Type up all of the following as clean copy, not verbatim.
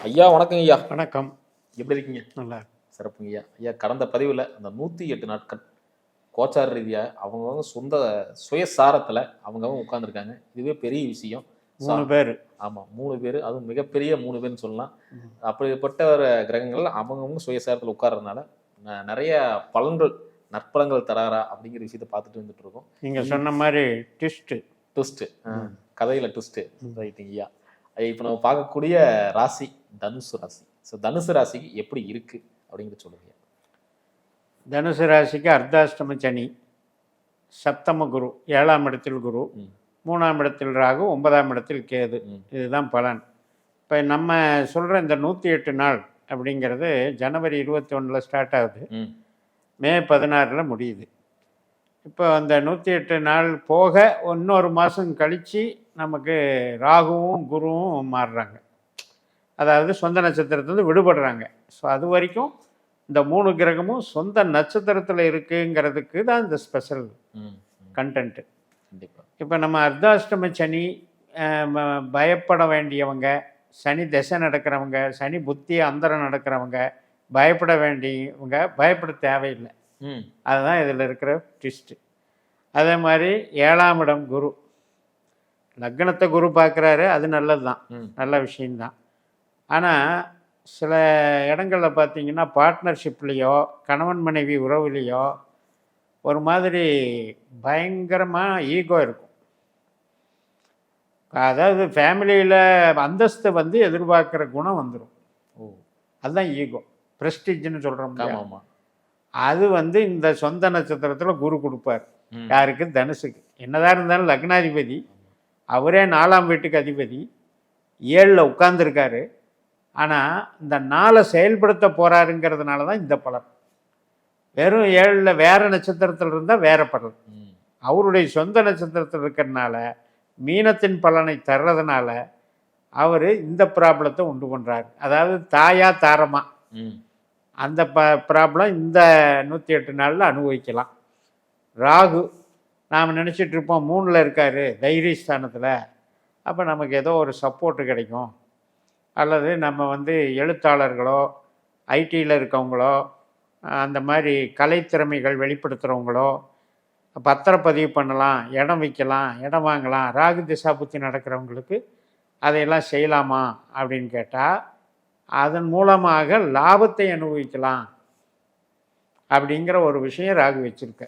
ஐயா வணக்கம் ஐயா. வணக்கம். எப்படி இருக்கீங்க? நல்லா சிறப்புங்க ஐயா. ஐயா கடந்த பதிவில் அந்த 108 நாட்கள் கோச்சார ரீதியா அவங்கவுங்க சொந்த சுயசாரத்தில் அவங்கவுங்க உட்காந்துருக்காங்க. இதுவே பெரிய விஷயம். 3 பேர். ஆமாம், 3 பேர், அதுவும் மிகப்பெரிய 3 பேர்னு சொல்லலாம். அப்படிப்பட்ட ஒரு கிரகங்கள் அவங்கவுங்க சுயசாரத்தில் உட்கார்றதுனால நிறைய பலன்கள் நற்பலன்கள் தராரா அப்படிங்கிற விஷயத்த பார்த்துட்டு வந்துட்டு இருக்கோம். நீங்கள் சொன்ன மாதிரி ட்விஸ்ட்டு கதையில் ட்விஸ்ட்டு ரைட்டுங்க ஐயா. இப்போ நம்ம பார்க்கக்கூடிய ராசி தனுசு ராசி. ஸோ தனுசு ராசிக்கு எப்படி இருக்கு அப்படிங்கிறத சொல்லுங்க. தனுசு ராசிக்கு அர்த்தாஷ்டம சனி, சப்தம குரு, 7ஆம் இடத்தில் குரு, 3ஆம் இடத்தில் ராகு, 9ஆம் இடத்தில் கேது. இதுதான் பலன். இப்போ நம்ம சொல்கிற இந்த 108 நாள் அப்படிங்கிறது ஜனவரி 21 ஸ்டார்ட் ஆகுது, மே 16 முடியுது. இப்போ அந்த 108 நாள் போக இன்னொரு மாதம் கழித்து நமக்கு ராகுவும் குருவும் மாறுறாங்க. அதாவது சொந்த நட்சத்திரத்துலேருந்து விடுபடுறாங்க. ஸோ அது வரைக்கும் இந்த 3 கிரகமும் சொந்த நட்சத்திரத்தில் இருக்குங்கிறதுக்கு தான் இந்த ஸ்பெஷல் கண்டென்ட்டு. இப்போ நம்ம அர்த்தாஷ்டம சனி, பயப்பட வேண்டியவங்க, சனி திசை நடக்கிறவங்க, சனி புத்தி அந்தரம் நடக்கிறவங்க, பயப்பட வேண்டியவங்க பயப்பட தேவையில்லை. அதுதான் இதில் இருக்கிற ட்விஸ்ட்டு. அதே மாதிரி 7ஆம் இடம் குரு, லக்னத்தை குரு பார்க்குறாரு, அது நல்லது தான், நல்ல விஷயந்தான். ஆனால் சில இடங்களில் பார்த்தீங்கன்னா பார்ட்னர்ஷிப்லேயோ கணவன் மனைவி உறவுலேயோ ஒரு மாதிரி பயங்கரமாக ஈகோ இருக்கும். அதாவது ஃபேமிலியில் அந்தஸ்து எதிர்பார்க்குற குணம் வந்துடும். அதுதான் ஈகோ, ப்ரெஸ்டீஜ்னு சொல்கிறோம். அது இந்த சொந்த நட்சத்திரத்தில் குரு கொடுப்பார். யாருக்கு? தனுசுக்கு. என்னதான் இருந்தாலும் லக்னாதிபதி அவரே 4ஆம் வீட்டுக்கு அதிபதி, 7ல் உட்கார்ந்துருக்காரு. ஆனால் இந்த 4 செயல்படுத்த போகிறாருங்கிறதுனால தான் இந்த பலன். வெறும் 7ல் வேறு நட்சத்திரத்தில் இருந்தால் வேறு பலன். அவருடைய சொந்த நட்சத்திரத்தில் இருக்கிறதுனால மீனத்தின் பலனை தர்றதுனால அவர் இந்த ப்ராப்ளத்தை உண்டு பண்ணுறாரு. அதாவது தாயா தாரமா அந்த ப்ராப்ளம் இந்த 108 நாளில் அனுபவிக்கலாம். ராகு நாம் நினச்சிட்ருப்போம் 3ல் இருக்கார் தைரியஸ்தானத்தில், அப்போ நமக்கு ஏதோ ஒரு சப்போர்ட்டு கிடைக்கும். அல்லது நம்ம எழுத்தாளர்களோ ஐடியில் இருக்கவங்களோ அந்த மாதிரி கலைத்திறமைகள் வெளிப்படுத்துகிறவங்களோ பத்திரப்பதிவு பண்ணலாம், இடம் விற்கலாம், இடம் வாங்கலாம். ராகு திசா புத்தி நடக்கிறவங்களுக்கு அதையெல்லாம் செய்யலாமா அப்படின்னு கேட்டால் அதன் மூலமாக லாபத்தை அனுபவிக்கலாம் அப்படிங்கிற ஒரு விஷயம் ராகு வச்சுருக்க.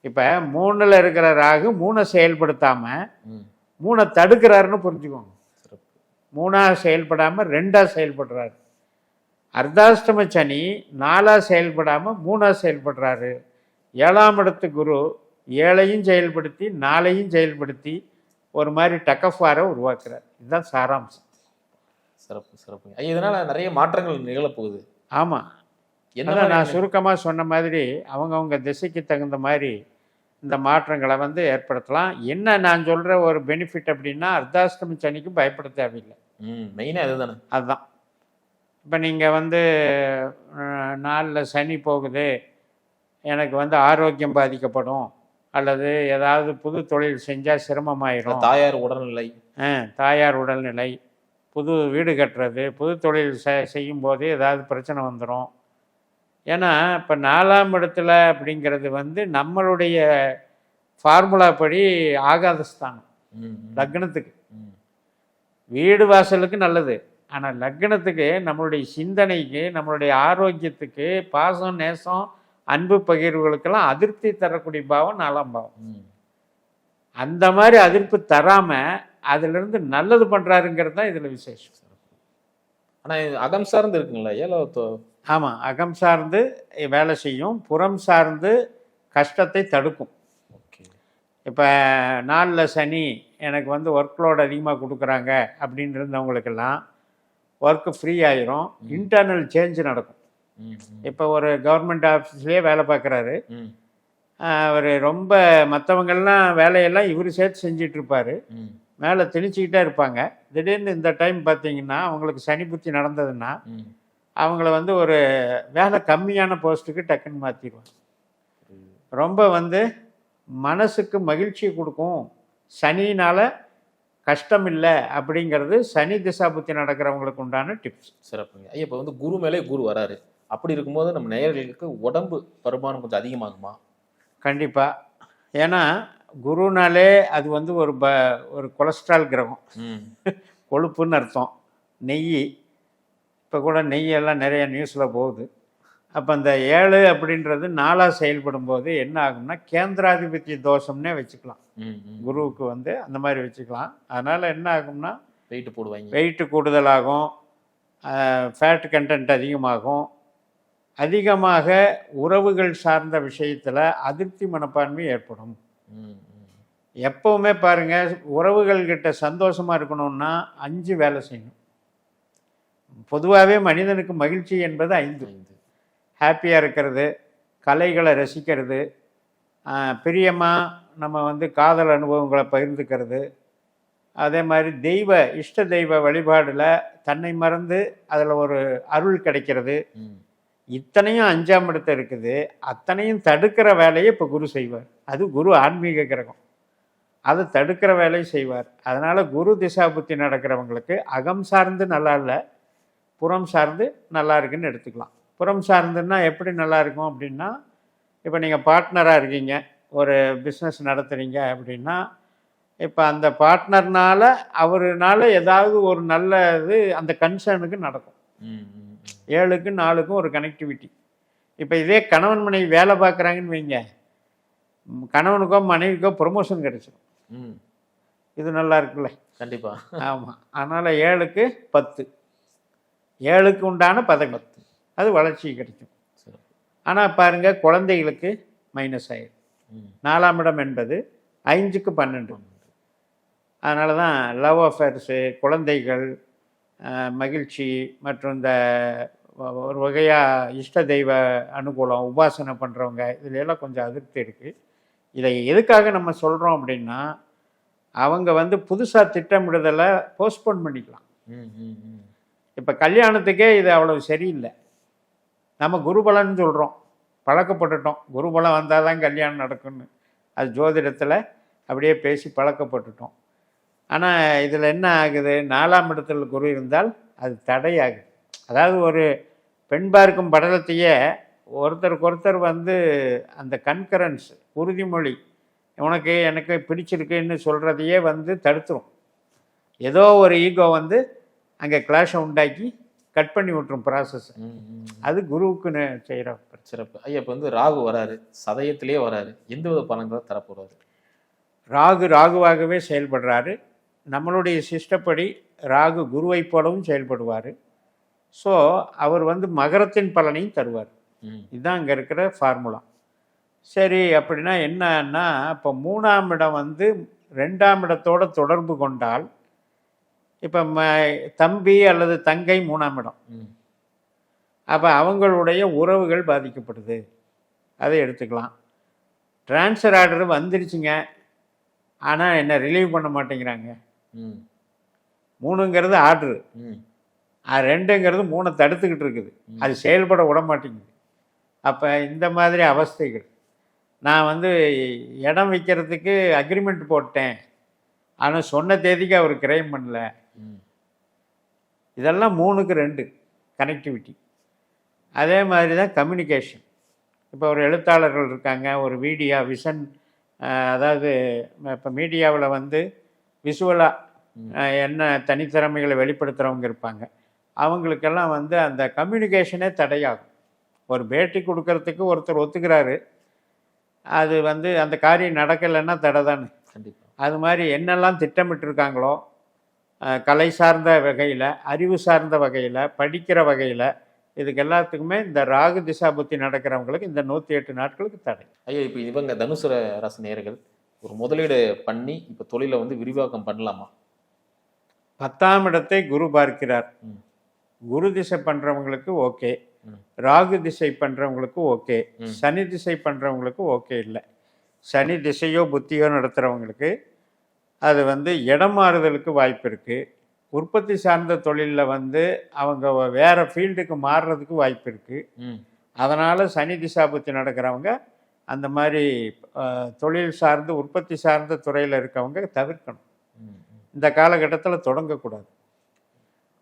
இப்போ 3ல் இருக்கிற ராகு 3 செயல்படுத்தாமல் 3 தடுக்கிறாருன்னு புரிஞ்சுக்கோங்க. 3ஆக செயல்படாமல் 2ஆக செயல்படுறாரு. அர்த்தாஷ்டம சனி 4ஆக செயல்படாமல் 3ஆக செயல்படுறாரு. 7ஆம் இடத்து குரு 7ஐயும் செயல்படுத்தி 4ஐயும் செயல்படுத்தி ஒரு மாதிரி டக்கஃபாரை உருவாக்குறார். இதுதான் சாராம்சம். சிறப்பு சிறப்பு. இதனால் நிறைய மாற்றங்கள் நிகழப்போகுது. ஆமாம், என்ன நான் சுருக்கமாக சொன்ன மாதிரி அவங்கவுங்க திசைக்கு தகுந்த மாதிரி இந்த மாற்றங்களை ஏற்படுத்தலாம். என்ன நான் சொல்கிற ஒரு பெனிஃபிட் அப்படின்னா அர்த்தாஷ்டம சனிக்கு பயப்பட தேவையில்லை. மெயினாக அதுதானே. அதுதான். இப்போ நீங்கள் 4ல் சனி போகுது, எனக்கு ஆரோக்கியம் பாதிக்கப்படும், அல்லது ஏதாவது புது தொழில் செஞ்சால் சிரமமாயிரும், தாயார் உடல்நிலை, தாயார் உடல்நிலை, புது வீடு கட்டுறது, புது தொழில் செய்யும்போது ஏதாவது பிரச்சனை வந்துடும். ஏன்னா இப்போ 4ஆம் இடத்துல அப்படிங்கிறது நம்மளுடைய ஃபார்முலா படி ஆகாத ஸ்தானம் லக்னத்துக்கு. வீடு வாசலுக்கு நல்லது, ஆனால் லக்னத்துக்கு நம்மளுடைய சிந்தனைக்கு, நம்மளுடைய ஆரோக்கியத்துக்கு, பாசம் நேசம் அன்பு பகிர்வுகளுக்கெல்லாம் அதிருப்தி தரக்கூடிய பாவம் 4ஆம் பாவம். அந்த மாதிரி அதிருப்தி தராமல் அதிலிருந்து நல்லது பண்ணுறாருங்கிறது தான் இதில் விசேஷம். ஆனால் அகம் சார்ந்து இருக்குங்களா? ஏழோ. ஆமாம், அகம் சார்ந்து வேலை செய்யும், புறம் சார்ந்து கஷ்டத்தை தடுக்கும். இப்போ 4ல் சனி எனக்கு ஒர்க் லோட் அதிகமாக கொடுக்குறாங்க அப்படின்னு இருந்தவங்களுக்கெல்லாம் ஒர்க்கு ஃப்ரீ ஆயிரும், இன்டர்னல் சேஞ்ச் நடக்கும். இப்போ ஒரு கவர்மெண்ட் ஆஃபீஸ்லேயே வேலை பார்க்குறாரு, அவர் ரொம்ப மற்றவங்கள்லாம் வேலையெல்லாம் இவர் சேர்த்து செஞ்சிட்ருப்பார், மேலே திணிச்சிக்கிட்டே இருப்பாங்க. திடீர்னு இந்த டைம் பார்த்தீங்கன்னா அவங்களுக்கு சனி புத்தி நடந்ததுன்னா அவங்கள ஒரு வேலை கம்மியான போஸ்ட்டுக்கு டக்குன்னு மாற்றிடுவாங்க. ரொம்ப மனசுக்கு மகிழ்ச்சி கொடுக்கும். சனினால் கஷ்டம் இல்லை அப்படிங்கிறது சனி திசாபுத்தி நடக்கிறவங்களுக்கு உண்டான டிப்ஸ். சிறப்புங்க ஐயா. இப்போ வந்து குரு மேலே குரு வராரு, அப்படி இருக்கும்போது நம்ம நேயர்களுக்கு உடம்பு பருமானம் கொஞ்சம் அதிகமாகுமா? கண்டிப்பாக. ஏன்னா குருனாலே அது வந்து ஒரு கொலஸ்ட்ரால் கிரகம், கொழுப்புன்னு அர்த்தம். நெய், இப்போ கூட நெய்யெல்லாம் நிறைய நியூஸில் போகுது. அப்போ அந்த 7 அப்படின்றது 4ஆக செயல்படும் போது என்ன ஆகும்னா கேந்திராதிபத்திய தோஷம்னே வச்சுக்கலாம். குருவுக்கு வந்து அந்த மாதிரி வச்சுக்கலாம். அதனால் என்ன ஆகும்னா வெயிட் போடுவாங்க, வெயிட்டு கூடுதலாகும், ஃபேட் கண்டென்ட் அதிகமாகும், அதிகமாக உறவுகள் சார்ந்த விஷயத்தில் அதிருப்தி மனப்பான்மை ஏற்படும். எப்பவுமே பாருங்கள், உறவுகள்கிட்ட சந்தோஷமாக இருக்கணும்னா 5 வேலை செய்யணும். பொதுவாகவே மனிதனுக்கு மகிழ்ச்சி என்பது 5. ஹாப்பியாக இருக்கிறது, கலைகளை ரசிக்கிறது, பிரியமாக நம்ம வந்து காதல் அனுபவங்களை பகிர்ந்துக்கிறது, அதே மாதிரி இஷ்ட தெய்வ வழிபாடில் தன்னை மறந்து அதில் ஒரு அருள் கிடைக்கிறது. இத்தனையும் 5ஆம் இடத்த இருக்குது. அத்தனையும் தடுக்கிற வேலையை இப்போ குரு செய்வார். அது குரு ஆன்மீக கிரகம், அதை தடுக்கிற வேலையை செய்வார். அதனால் குரு திசாபுத்தி நடக்கிறவங்களுக்கு அகம் சார்ந்து நல்லா இல்லை, புறம் சார்ந்து நல்லா இருக்குன்னு எடுத்துக்கலாம். புறம் சார்ந்துன்னா எப்படி நல்லா இருக்கும் அப்படின்னா, இப்போ நீங்கள் பார்ட்னராக இருக்கீங்க, ஒரு பிஸ்னஸ் நடத்துகிறீங்க அப்படின்னா, இப்போ அந்த பார்ட்னர்னால் அவருனால ஏதாவது ஒரு நல்ல இது அந்த கன்சர்னுக்கு நடக்கும். 7க்கும் 4க்கும் ஒரு கனெக்டிவிட்டி. இப்போ இதே கணவன் மனைவி வேலை பார்க்குறாங்கன்னு வைங்க, கணவனுக்கோ மனைவிக்கோ ப்ரொமோஷன் கிடைச்சிடும். இது நல்லா இருக்குல்ல? கண்டிப்பாக. ஆமாம். அதனால் 7க்கு 10, 7க்கு உண்டான பதவி, அது வளர்ச்சி கிடைக்கும். ஆனால் பாருங்கள், குழந்தைகளுக்கு மைனஸ் ஆயிடும். 4ஆம் இடம் என்பது 5க்கு 12. அதனால தான் லவ் அஃபேர்ஸு, குழந்தைகள், மகிழ்ச்சி மற்றும் இந்த ஒரு வகையாக இஷ்ட தெய்வ அனுகூலம், உபாசனை பண்ணுறவங்க, இதுலெல்லாம் கொஞ்சம் அதிருப்தி இருக்குது. இதை எதுக்காக நம்ம சொல்கிறோம் அப்படின்னா, அவங்க வந்து புதுசாக திட்டமிடுதலை போஸ்ட்போன் பண்ணிக்கலாம். இப்போ கல்யாணத்துக்கே இது அவ்வளவு சரியில்லை. நம்ம குருபலன்னு சொல்கிறோம், பழக்கப்பட்டுட்டோம். குருபலம் வந்தால் தான் கல்யாணம் நடக்கும்னு, அது ஜோதிடத்தில் அப்படியே பேசி பழக்கப்பட்டுட்டோம். ஆனால் இதில் என்ன ஆகுது, 4ஆம் இடத்துல குரு இருந்தால் அது தடையாகுது. அதாவது ஒரு பெண் பார்க்கும் படலத்தையே ஒருத்தருக்கு ஒருத்தர் வந்து அந்த கன்கரன்ஸ், உறுதிமொழி, உனக்கு எனக்கு பிடிச்சிருக்குன்னு சொல்கிறதையே வந்து தடுத்துரும். ஏதோ ஒரு ஈகோ வந்து அங்கே கிளாஷை உண்டாக்கி கட் பண்ணி விட்டுரும் ப்ராசஸ். அது குருவுக்குன்னு செய்கிற சிறப்பு. ஐயா, இப்போ வந்து ராகு வராரு, சதயத்திலே வராரு, எந்த வித பலன்களை தரப்போறாரு? ராகுவாகவே செயல்படுறாரு. நம்மளுடைய சிஸ்டப்படி ராகு குருவை போலவும் செயல்படுவார். ஸோ அவர் வந்து மகரத்தின் பலனையும் தருவார். இதுதான் இங்கே இருக்கிற ஃபார்முலா. சரி, அப்படின்னா என்னன்னா, இப்போ 3ஆம் இடம் வந்து 2ஆம் இடத்தோட தொடர்பு கொண்டால், இப்போ தம்பி அல்லது தங்கை 3ஆம் இடம், அப்போ அவங்களுடைய உறவுகள் பாதிக்கப்படுது, அதை எடுத்துக்கலாம். ட்ரான்ஸ்ஃபர் ஆர்டர் வந்துருச்சுங்க, ஆனால் என்ன ரிலீவ் பண்ண மாட்டேங்கிறாங்க. 3ங்கிறது ஆர்டரு, 2ங்கிறது 3 தடுத்துக்கிட்டு இருக்குது, அது செயல்பட விட மாட்டேங்குது. அப்போ இந்த மாதிரி அவஸ்தைகள். நான் வந்து இடம் வைக்கிறதுக்கு அக்ரிமெண்ட் போட்டேன், ஆனால் சொன்ன தேதிக்கு அவர் கிரைம் பண்ணல. இதெல்லாம் 3க்கு 2 கனெக்டிவிட்டி. அதே மாதிரி தான் கம்யூனிகேஷன். இப்போ ஒரு எழுத்தாளர்கள் இருக்காங்க, ஒரு விஷன், அதாவது இப்போ மீடியாவில் வந்து விஷுவலாக என்ன தனித்திறமைகளை வெளிப்படுத்துகிறவங்க இருப்பாங்க. அவங்களுக்கெல்லாம் வந்து அந்த கம்யூனிகேஷனே தடையாகும். ஒரு பேட்டி கொடுக்கறதுக்கு ஒருத்தர் ஒத்துக்கிறாரு, அது வந்து அந்த காரியம் நடக்கலைன்னா தடை தானே. கண்டிப்பாக. அது மாதிரி என்னெல்லாம் திட்டமிட்டிருக்காங்களோ, கலை சார்ந்த வகையில், அறிவு சார்ந்த வகையில், படிக்கிற வகையில், இதுக்கு எல்லாத்துக்குமே இந்த ராகு திசாபுத்தி நடக்கிறவங்களுக்கு இந்த 108 நாட்களுக்கு தடை. ஐயா, இப்போ இவங்க தனுசு ராசி நேயர்கள் ஒரு முதலீடு பண்ணி இப்போ தொழிலை வந்து விரிவாக்கம் பண்ணலாமா? 10ஆம் இடத்தை குரு பார்க்கிறார். குரு திசை பண்ணுறவங்களுக்கு ஓகே, ராகு திசை பண்ணுறவங்களுக்கு ஓகே, சனி திசை பண்ணுறவங்களுக்கு ஓகே இல்லை. சனி திசையோ புத்தியோ நடத்துகிறவங்களுக்கு அது வந்து இடம் மாறுதலுக்கு வாய்ப்பு இருக்குது. உற்பத்தி சார்ந்த தொழிலில் வந்து அவங்க வேறு ஃபீல்டுக்கு மாறுறதுக்கு வாய்ப்பு இருக்குது. அதனால் சனி திசாபுத்தி நடக்கிறவங்க அந்த மாதிரி தொழில் சார்ந்து உற்பத்தி சார்ந்த துறையில் இருக்கவங்க தவிர்க்கணும். இந்த காலகட்டத்தில் தொடங்கக்கூடாது.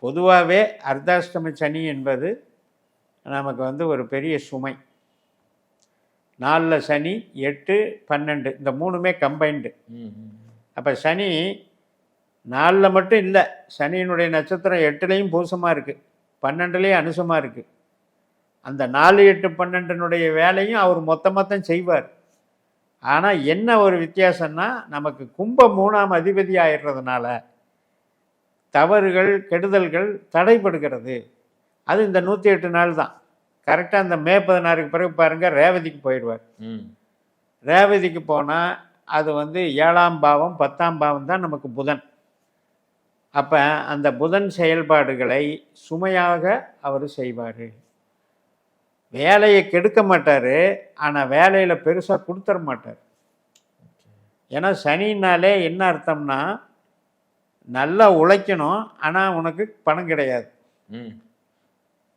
பொதுவாகவே அர்த்தாஷ்டம சனி என்பது நமக்கு வந்து ஒரு பெரிய சுமை. 4 சனி 8 12 இந்த 3மே கம்பைன்டு. அப்போ சனி 4 மட்டும் இல்லை, சனியினுடைய நட்சத்திரம் 8லேயும் பூசமாக இருக்குது, 12லேயும் அனுசமாக இருக்குது. அந்த 4 8 12னுடைய வேலையும் அவர் மொத்தமாக செய்வார். ஆனால் என்ன ஒரு வித்தியாசம்னா, நமக்கு கும்பம் 3ஆம் அதிபதி ஆயிடுறதுனால தவறுகள் கெடுதல்கள் தடைபடுகிறது. அது இந்த 108 நாள் தான். கரெக்டாக அந்த மே 16க்கு பிறகு பாருங்கள் ரேவதிக்கு போயிடுவார். ரேவதிக்கு போனால் அது வந்து 7ஆம் பாவம் 10ஆம் பாவம் தான் நமக்கு புதன். அப்போ அந்த புதன் செயல்பாடுகளை சுமையாக அவர் செய்வார். வேலையை கெடுக்க மாட்டார், ஆனால் வேலையில் பெருசாக கொடுத்துட மாட்டார். ஏன்னா சனினாலே என்ன அர்த்தம்னா, நல்லா உழைக்கணும் ஆனால் உனக்கு பணம் கிடையாது.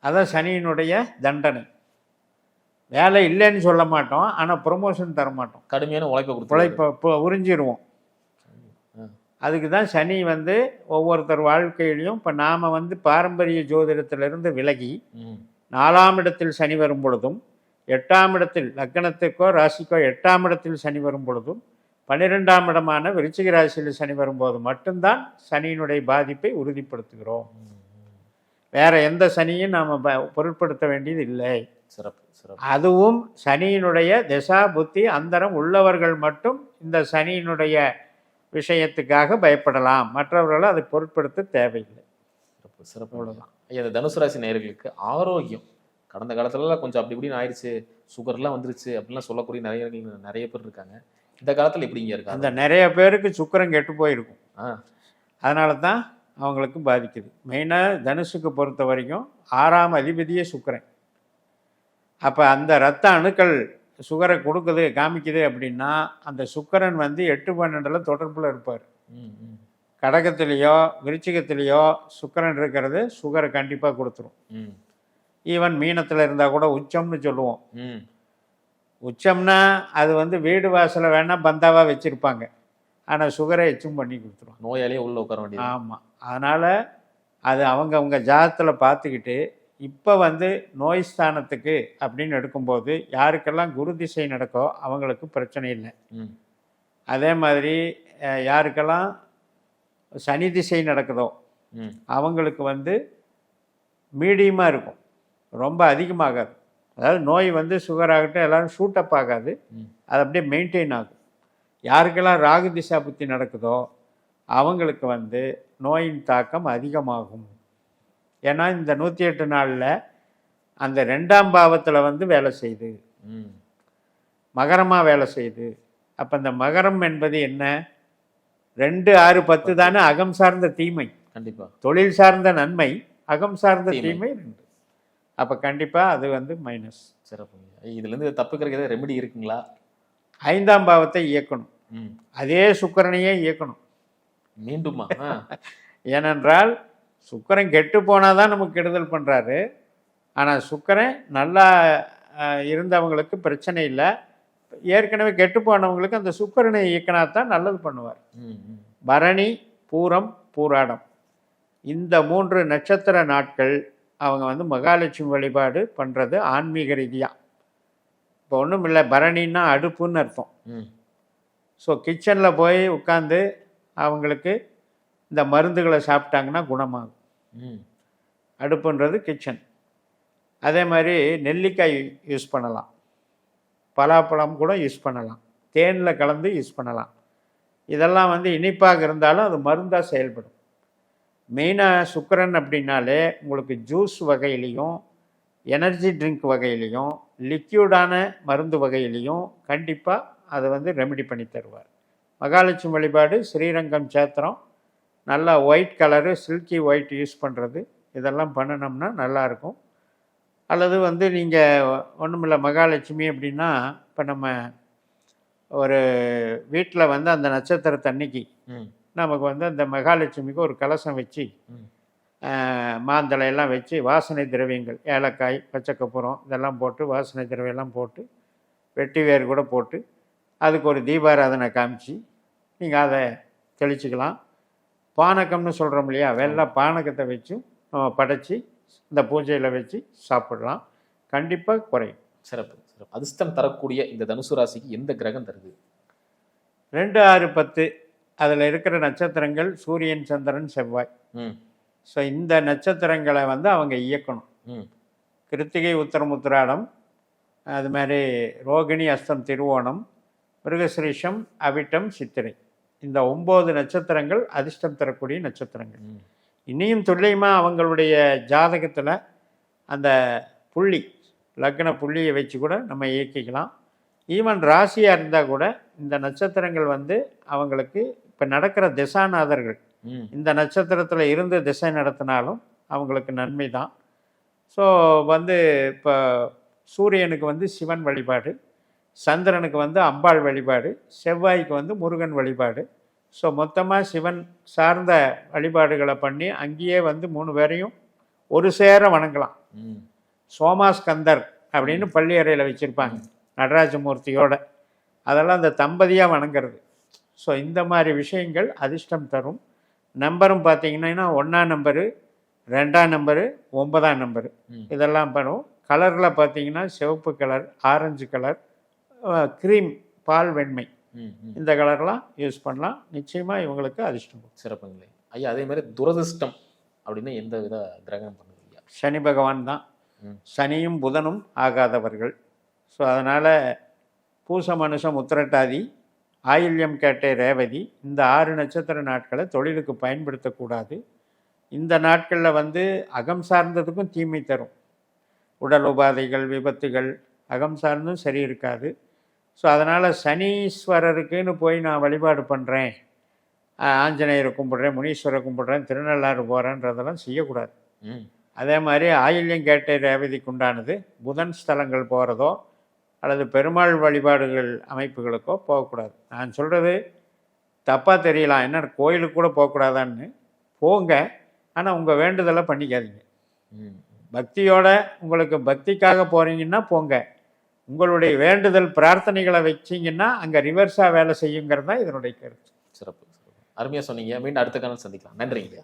அதான் சனியினுடைய தண்டனை. வேலை இல்லைன்னு சொல்ல மாட்டோம், ஆனால் ப்ரொமோஷன் தர மாட்டோம், கடுமையான உழைப்பை உறிஞ்சிடுவோம். அதுக்கு தான் சனி வந்து ஒவ்வொருத்தர் வாழ்க்கையிலையும், இப்போ நாம் வந்து பாரம்பரிய ஜோதிடத்திலிருந்து விலகி 4ஆம் இடத்தில் சனி வரும் பொழுதும், 8ஆம் இடத்தில் லக்னத்துக்கோ ராசிக்கோ 8ஆம் இடத்தில் சனி வரும் பொழுதும், 12ஆம் இடமான விருச்சிக ராசியில் சனி வரும்போது மட்டும்தான் சனியினுடைய பாதிப்பை உறுதிப்படுத்துகிறோம். வேற எந்த சனியும் நாம் பொருட்படுத்த வேண்டியது இல்லை. சிறப்பு சிறப்பு. அதுவும் சனியினுடைய திசா புத்தி அந்தரம் உள்ளவர்கள் மட்டும் இந்த சனியினுடைய விஷயத்துக்காக பயப்படலாம், மற்றவர்கள் அதை பொருட்படுத்த தேவையில்லை. சிறப்பு சிறப்பு. அவ்வளோதான். இந்த தனுசு ராசி நேயர்களுக்கு ஆரோக்கியம் கடந்த காலத்துலலாம் கொஞ்சம் அப்படி இப்படின்னு ஆயிடுச்சு, சுகர்லாம் வந்துருச்சு அப்படின்லாம் சொல்லக்கூடிய நிறைய பேர் இருக்காங்க. இந்த காலத்தில் எப்படிங்க இருக்கு? அந்த நிறைய பேருக்கு சுக்கிரன் கெட்டு போயிருக்கும், அதனால தான் அவங்களுக்கு பாதிக்குது. மெயினாக தனுசுக்கு பொறுத்த வரைக்கும் 6ஆம் அதிபதியே சுக்கிரன். அப்போ அந்த இரத்த அணுக்கள் சுகரை கொடுக்குது காமிக்குது அப்படின்னா, அந்த சுக்கிரன் வந்து 8 12 தொடர்பில் இருப்பார். கடகத்திலேயோ விருச்சிகத்திலேயோ சுக்கிரன் இருக்கிறது சுகரை கண்டிப்பாக கொடுத்துரும். ஈவன் மீனத்தில் இருந்தால் கூட உச்சம்னு சொல்லுவோம். உச்சம்னா அது வந்து வீடு வாசலை வேணால் பந்தாவாக வச்சுருப்பாங்க, ஆனால் சுகரை எச்சும் பண்ணி கொடுத்துரும், நோயாளியே உள்ளே உட்கார வேண்டியது. ஆமாம். அதனால் அது அவங்க ஜாதகத்தில் பார்த்துக்கிட்டு, இப்போ வந்து நோய் ஸ்தானத்துக்கு அப்படின்னு எடுக்கும்போது யாருக்கெல்லாம் குரு திசை நடக்கோ அவங்களுக்கு பிரச்சனை இல்லை. அதே மாதிரி யாருக்கெல்லாம் சனி திசை நடக்குதோ அவங்களுக்கு வந்து மீடியமாக இருக்கும், ரொம்ப அதிகமாகாது. அதாவது நோய் வந்து சுகர் ஆகட்டும் எல்லோரும் ஷூட்டப் ஆகாது, அது அப்படியே மெயின்டைன் ஆகும். யாருக்கெல்லாம் ராகு திசா புத்தி நடக்குதோ அவங்களுக்கு வந்து நோயின் தாக்கம் அதிகமாகும். ஏன்னா இந்த 108 நாளில் அந்த 2ஆம் பாவத்தில் வந்து வேலை செய்யுது, மகரமாக வேலை செய்யுது. அப்போ இந்த மகரம் என்பது என்ன? 2 6 10 தானே அகம் சார்ந்த தீமை. கண்டிப்பாக தொழில் சார்ந்த நன்மை, அகம் சார்ந்த தீமை 2. அப்போ கண்டிப்பாக அது வந்து மைனஸ். சிறப்பு. இதுலேருந்து தப்புக்கிறதுக்கு ஏதாவது ரெமெடி இருக்குங்களா? 5ஆம் பாவத்தை இயக்கணும், அதே சுக்கிரனையே இயக்கணும் மீண்டுமா? ஏனென்றால் சுக்கிரன் கெட்டு போனால் தான் நமக்கு கெடுதல் பண்ணுறாரு. ஆனால் சுக்கிரன் நல்லா இருந்தவங்களுக்கு பிரச்சனை இல்லை, ஏற்கனவே கெட்டு போனவங்களுக்கு அந்த சுக்கிரனை இயக்கினா தான் நல்லது பண்ணுவார். பரணி பூரம் பூராடம் இந்த 3 நட்சத்திர நாட்கள் அவங்க வந்து மகாலட்சுமி வழிபாடு பண்ணுறது ஆன்மீக ரீதியாக. இப்போ ஒன்றும் இல்லை, பரணின்னா அடுப்புன்னு அர்த்தம். ஸோ கிச்சனில் போய் உட்காந்து அவங்களுக்கு இந்த மருந்துகளை சாப்பிட்டாங்கன்னா குணமாகும். அடுப்புன்றது கிச்சன். அதே மாதிரி நெல்லிக்காய் யூஸ் பண்ணலாம், பலாப்பழம் கூட யூஸ் பண்ணலாம், தேனில் கலந்து யூஸ் பண்ணலாம். இதெல்லாம் வந்து இனிப்பாக இருந்தாலும் அது மருந்தாக செயல்படும். மெயினாக சுக்கிரன் அப்படின்னாலே உங்களுக்கு ஜூஸ் வகையிலையும் எனர்ஜி ட்ரிங்க் வகையிலையும் லிக்யூடான மருந்து வகையிலையும் கண்டிப்பாக அதை வந்து ரெமெடி பண்ணி தருவார். மகாலட்சுமி வழிபாடு ஸ்ரீரங்கம் சேத்திரம், நல்லா white colour silky white use பண்ணுறது, இதெல்லாம் பண்ணினோம்னா நல்லாயிருக்கும். அல்லது வந்து நீங்கள் ஒன்றுமில்லை, மகாலட்சுமி அப்படின்னா இப்போ நம்ம ஒரு வீட்டில் வந்து அந்த நட்சத்திரத்தன்னைக்கு நமக்கு வந்து அந்த மகாலட்சுமிக்கு ஒரு கலசம் வச்சு மாந்தளையெல்லாம் வச்சு வாசனை திரவியங்கள் ஏலக்காய் பச்சைக்கப்புறம் இதெல்லாம் போட்டு வாசனை திரவியெல்லாம் போட்டு வெட்டி வேறு கூட போட்டு அதுக்கு ஒரு தீபாராதனை காமிச்சு நீங்கள் அதை தெளிச்சுக்கலாம். பானகம்னு சொல்கிறோம் இல்லையா, வெள்ளை பானகத்தை வச்சு நம்ம படைச்சி இந்த பூஜையில் வச்சு சாப்பிடலாம், கண்டிப்பாக குறையும். சிறப்பு சிறப்பு. அதிர்ஷ்டம் தரக்கூடிய இந்த தனுசு ராசிக்கு எந்த கிரகம் தருது? 2, 6, 10 அதில் இருக்கிற நட்சத்திரங்கள் சூரியன், சந்திரன், செவ்வாய். ஸோ இந்த நட்சத்திரங்களை வந்து அவங்க இயக்கணும். கிருத்திகை, உத்தரம், உத்திராடம், அது மாதிரி ரோகிணி, அஸ்தம், திருவோணம், மிருகசிரீஷம், அவிட்டம், சித்திரை, இந்த 9 நட்சத்திரங்கள் அதிர்ஷ்டம் தரக்கூடிய நட்சத்திரங்கள். இன்னையும் துல்லியமாக அவங்களுடைய ஜாதகத்தில் அந்த புள்ளி, லக்ன புள்ளியை வச்சு கூட நம்ம இயக்கிக்கலாம். ஈவன் ராசியாக இருந்தால் கூட இந்த நட்சத்திரங்கள் வந்து அவங்களுக்கு இப்போ நடக்கிற திசாநாதர்கள் இந்த நட்சத்திரத்தில் இருந்து திசை நடத்தினாலும் அவங்களுக்கு நன்மை தான். ஸோ வந்து இப்போ சூரியனுக்கு வந்து சிவன் வழிபாடு, சந்திரனுக்கு வந்து அம்பாள் வழிபாடு, செவ்வாய்க்கு வந்து முருகன் வழிபாடு. ஸோ மொத்தமாக சிவன் சார்ந்த வழிபாடுகளை பண்ணி அங்கேயே வந்து 3 பேரையும் ஒரு சேர வணங்கலாம். சோமாஸ்கந்தர் அப்படின்னு பள்ளி அறையில் வச்சுருப்பாங்க நடராஜமூர்த்தியோட, அதெல்லாம் அந்த தம்பதியாக வணங்குறது. ஸோ இந்த மாதிரி விஷயங்கள் அதிர்ஷ்டம் தரும். நம்பரும் பார்த்தீங்கன்னா 1ஆம் நம்பரு, 2ஆம் நம்பரு, 9ஆம் நம்பரு, இதெல்லாம் பண்ணும். கலரில் பார்த்தீங்கன்னா சிவப்பு கலர், ஆரஞ்சு கலர், க்ரீம், பால் வெண்மை, இந்த கலர்லாம் யூஸ் பண்ணலாம். நிச்சயமாக இவங்களுக்கு அதிர்ஷ்டம். சிறப்புங்களே ஐயா. அதே மாதிரி துரதிர்ஷ்டம் அப்படின்னா எந்த வித கிரகம் பண்ணுவீங்க? சனி பகவான் தான். சனியும் புதனும் ஆகாதவர்கள். ஸோ அதனால் பூச, மனுஷம், உத்திரட்டாதி, ஆயில்யம், கேட்டை, ரேவதி, இந்த 6 நட்சத்திர நாட்களை தொழிலுக்கு பயன்படுத்தக்கூடாது. இந்த நாட்களில் வந்து அகம் சார்ந்ததுக்கும் தீமை தரும். உடல் உபாதைகள், விபத்துகள், அகம் சார்ந்தும் சரி இருக்காது. ஸோ அதனால் சனீஸ்வரருக்குன்னு போய் நான் வழிபாடு பண்ணுறேன், ஆஞ்சநேயரை கும்பிட்றேன், முனீஸ்வரரை கும்பிட்றேன், திருநள்ளாறு போகிறேன்றதெல்லாம் செய்யக்கூடாது. அதே மாதிரி ஆயில்யம், கேட்டை, ரேவதிக்கு உண்டானது புதன் ஸ்தலங்கள் போகிறதோ அல்லது பெருமாள் வழிபாடுகள் அமைப்புகளுக்கோ போகக்கூடாது. நான் சொல்கிறது தப்பாக தெரியலாம், என்ன கோயிலுக்கு கூட போகக்கூடாதான்னு. போங்க, ஆனால் உங்கள் வேண்டுதலை பண்ணிக்காதீங்க. பக்தியோட உங்களுக்கு பக்திக்காக போகிறீங்கன்னா போங்க. உங்களுடைய வேண்டுதல் பிரார்த்தனைகளை வச்சிங்கன்னா அங்கே ரிவர்ஸாக வேலை செய்யுங்கிறது தான் இதனுடைய கருத்து. சிறப்பு சிறப்பு. அருமையாக சொன்னீங்க. மீண்டும் அடுத்த காலம் சந்திக்கலாம். நன்றிங்க.